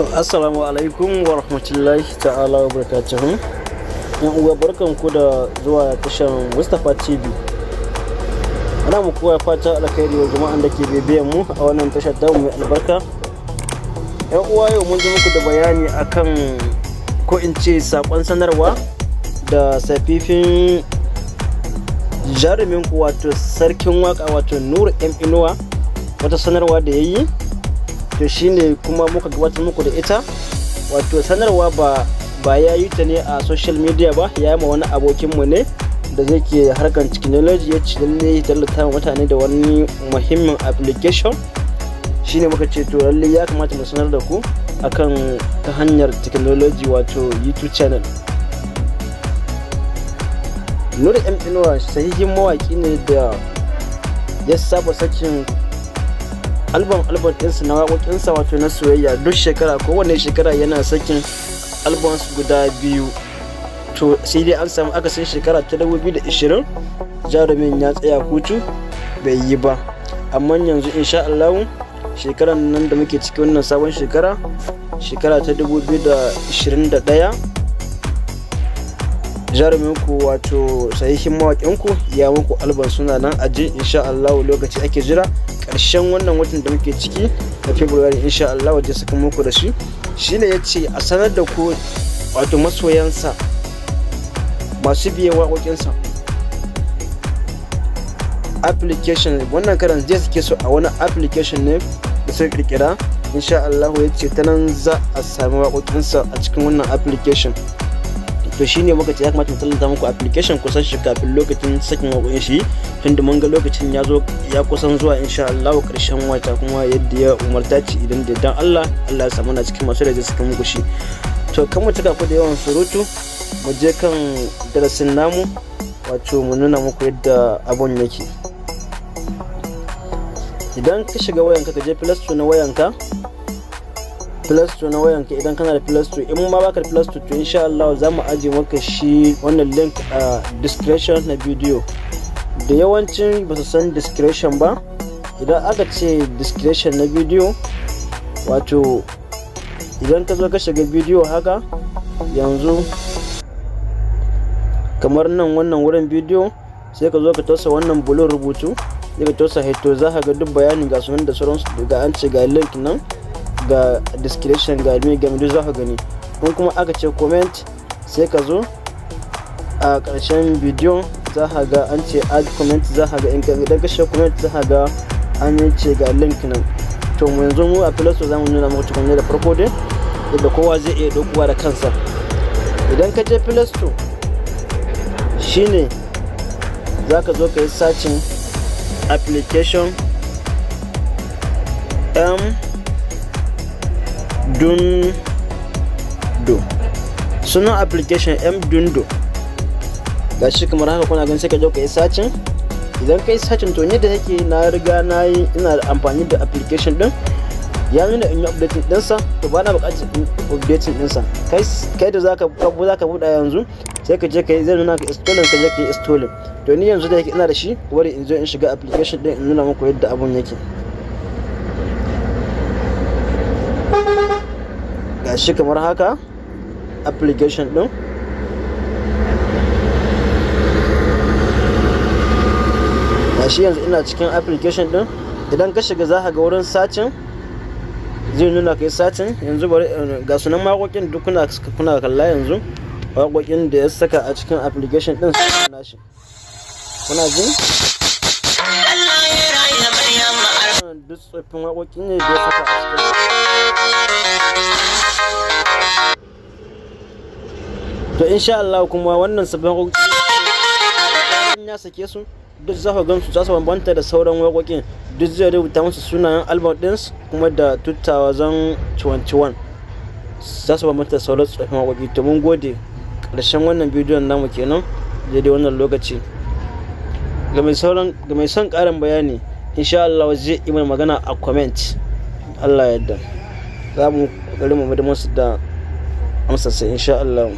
To assalamu alaikum wa rahmatullahi ta'ala wa barakatuhu. Yan uwa barkanku da zuwa tashan Ostapha TV. Ana muku kowa fata alkhairi wa jama'an da ke bibiyan mu a wannan tashar ta mai albarka. Yan uwa yau mun zo muku da bayani akan ko in ce sakon sanarwa da safifin jarumin ku wato sarkin waka wato Nura Inuwa wata sanarwa da yayi. To shine kuma muka gabatar muku da ita, wato sanarwa ba ya yi ta ne a social media ba, ya yi ma wani abokinmu ne da zai ke harkar technology, ya ci lalle ya tallata mutane da wani muhimmin application. Shine muka ce to lalle ya kamata mu sanar da ku akan ta hanyar technology wato YouTube channel. Nura Inuwa sahihin mawaki ne da ya saba sakin album ɗinsa na waƙoƙinsa wato na soyayya duk shekara, kowane shekara yana sakin albums guda biyu. To sai dai an samu akasin shekara ta 2020 jarumin ya tsaya hutu bai yi ba, amma yanzu insha Allah shekarar nan da muke ciki wannan sabon shekara ta 2021 jarumin ku wato sahihin mawaƙin ku ya muku album suna nan aje insha Allah. Lokaci ake jira ƙarshen wannan watan da muke ciki na February insha Allah waje saka muku da shi. Shine yace a sanar da ku wato masoyansa masu biye waƙoƙinsa application, wannan karan zai suke so a wani application ne da sai kirkira insha Allah. Yace ta nan za a sami waƙoƙinsa a cikin wannan application. To shine muka ce ya kamata mu tallata muku application kusan shi kafin lokacin sakin waƙoƙin shi, tunda mun ga lokacin ya zo ya kusan zuwa insha Allah ƙarshen wata, kuma yadda ya umarta ci idan da dan Allah ya samu na cikin masu da zai saka muku shi. To kan mu tuka ku da yawan surutu, mu je kan darasin namu wato mu nuna muku yadda abun yake. Idan ka shiga wayanka ka je Play Store na wayanka, idan kana da Play Store, in ma baka da Play Store to insha Allah za mu aje maka shi wannan link a description na video. Da yawancin ba su san description ba, idan aka ce description na video wato idan ka zo ka shiga video haka yanzu kamar nan wannan wurin video, sai ka zo ka tausa wannan bulon rubutu, sai ka tausa hito, za ka ga duk bayanin ga sunan da sauransu, daga an ce ga link nan ga description ga me game da za ka gani. in kuma aka ce comment sai ka zo a ƙarshen bidiyon za ka ga an ce add comment, za ka ga in ka daga shi comment za ka ga an yi ce ga link nan. To mu yanzu mu a Play Store za mu nuna muku tukunne da farko dai yadda kowa zai iya dokuwa da kansa. Idan ka je Play Store shine za ka zo ka yi searching application dundo, sunan application dundo gashi kamar haka kuna ganin, sai ka zo ka yi searching. Idan ka yi searching to ni da yake na riga na yi ina da amfani da application din, ya nuna in yi updating dinsa, to ba na buƙatar updating dinsa. Kai da zaka buɗa yanzu sai ka je ka yi, zai nuna ka installing, ka je ka yi installing. To ni yanzu da yake ina da shi, bari in zo in shiga application din in nuna muku yadda abun yake. Gashi kamar haka application din, gashi yanzu ina cikin application din. Idan ka shiga za ka ga wurin searching, zai nuna kai searching. Yanzu bari ga sunan waƙoƙin duk kuna kalla yanzu, waƙoƙin da ya saka a cikin application din su nashi, kuna jin duk tsoffin waƙoƙin ne da ya saka a cikin. To insha Allah kuma wannan sabbin waƙoƙi ya sake su duk za ka gansu, za su bambanta da sauran waƙoƙin, duk zai rubuta musu sunayen album ɗins kuma da 2021 za su bambanta da sauran tsoffin waƙoƙi. To mun gode, ƙarshen wannan bidiyon namu kenan daidai wannan lokaci. Ga mai son ƙarin bayani insha Allah zai yi mana magana a comment. Allah ya yarda za mu ƙoƙari mu da musu da amsarsa insha Allah.